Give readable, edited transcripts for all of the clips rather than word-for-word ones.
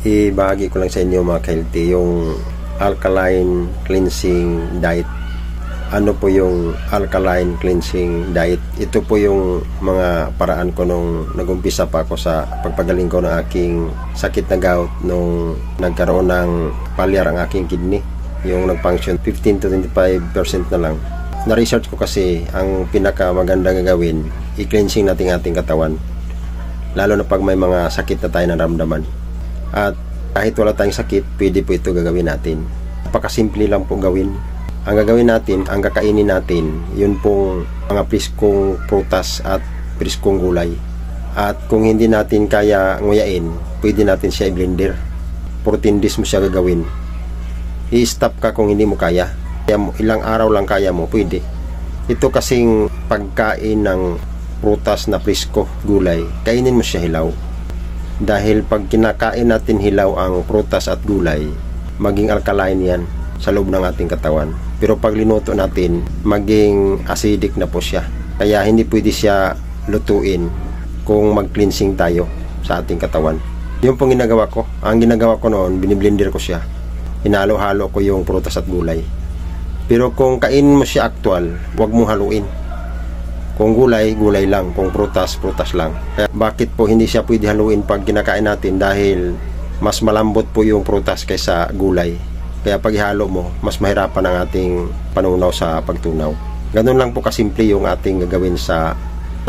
ibahagi ko lang sa inyo mga ka-healthy yung alkaline cleansing diet. Ano po yung alkaline cleansing diet? Ito po yung mga paraan ko nung nagumpisa pa ako sa pagpagaling ko ng aking sakit na gout nung nagkaroon ng failure ang aking kidney, yung nag-function 15 to 25% na lang. Na-research ko kasi ang pinaka magandang gagawin, i-cleansing natin ating katawan, lalo na pag may mga sakit na tayo naramdaman. At kahit wala tayong sakit, pwede po ito gagawin natin. Napakasimple lang po gawin. Ang gagawin natin, ang kakainin natin, yun pong mga priskong prutas at priskong gulay. At kung hindi natin kaya nguyain, pwede natin siya i-blender. 14 days mo siya gagawin. I-stop ka kung hindi mo kaya. Ilang araw lang kaya mo, pwede. Ito kasing pagkain ng prutas na prisko, gulay, kainin mo siya hilaw. Dahil pag kinakain natin hilaw ang prutas at gulay, maging alkaline yan sa loob ng ating katawan. Pero pag linuto natin, maging acidic na po siya. Kaya hindi pwede siya lutuin kung mag-cleansing tayo sa ating katawan. Yung pong ginagawa ko. Ang ginagawa ko noon, biniblender ko siya. Hinalo-halo ko yung prutas at gulay. Pero kung kainin mo siya actual, huwag mong haluin. Kung gulay, gulay lang. Kung prutas, prutas lang. Kaya bakit po hindi siya pwede haluin pag kinakain natin? Dahil mas malambot po yung prutas kaysa gulay. Kaya pag ihalo mo, mas mahirapan ang ating panunaw sa pagtunaw. Ganun lang po kasimple yung ating gagawin sa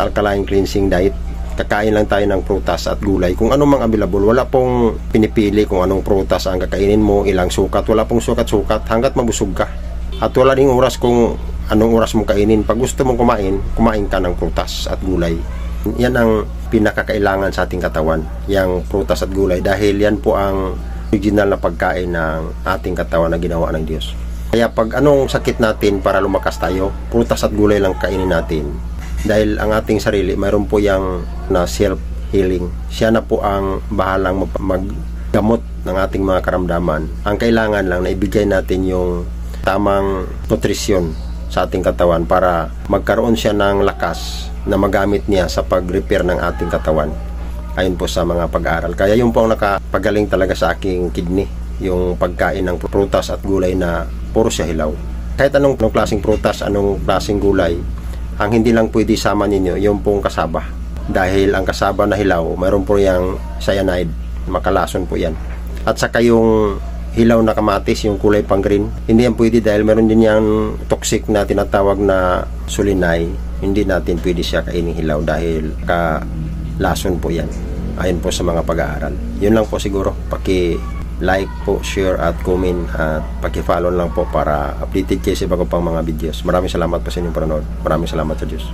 alkaline cleansing diet. Kakain lang tayo ng prutas at gulay. Kung ano mang available, wala pong pinipili kung anong prutas ang kakainin mo, ilang sukat. Wala pong sukat-sukat hanggat mabusog ka. At wala ding oras kung anong oras mo kainin. Pag gusto mong kumain, kumain ka ng prutas at gulay. Yan ang pinakakailangan sa ating katawan, yung prutas at gulay. Dahil yan po ang original na pagkain ng ating katawan na ginawa ng Diyos. Kaya pag anong sakit natin para lumakas tayo, prutas at gulay lang kainin natin. Dahil ang ating sarili, mayroon po yung na self-healing. Siya na po ang bahalang maggamot ng ating mga karamdaman. Ang kailangan lang na ibigay natin yung tamang nutrisyon sa ating katawan para magkaroon siya ng lakas na magamit niya sa pag-repair ng ating katawan. Ayon po sa mga pag-aaral. Kaya yung po ang nakapagaling talaga sa aking kidney, yung pagkain ng prutas at gulay na puro siya hilaw. Kahit anong klaseng prutas, anong klaseng gulay, ang hindi lang pwede sama ninyo, yung pong kasaba. Dahil ang kasaba na hilaw, mayroon po yung cyanide, makalason po yan. At saka yung hilaw na kamatis, yung kulay pang green, hindi yan pwede dahil meron din yung toxic na tinatawag na solinay. Hindi natin pwede siya kainin hilaw dahil lason po yan. Ayon po sa mga pag-aaral. Yun lang po siguro. Paki-like po, share at comment at paki-follow lang po para updated kayo sa bago pang mga videos. Maraming salamat po sa inyong panonood. Maraming salamat sa Diyos.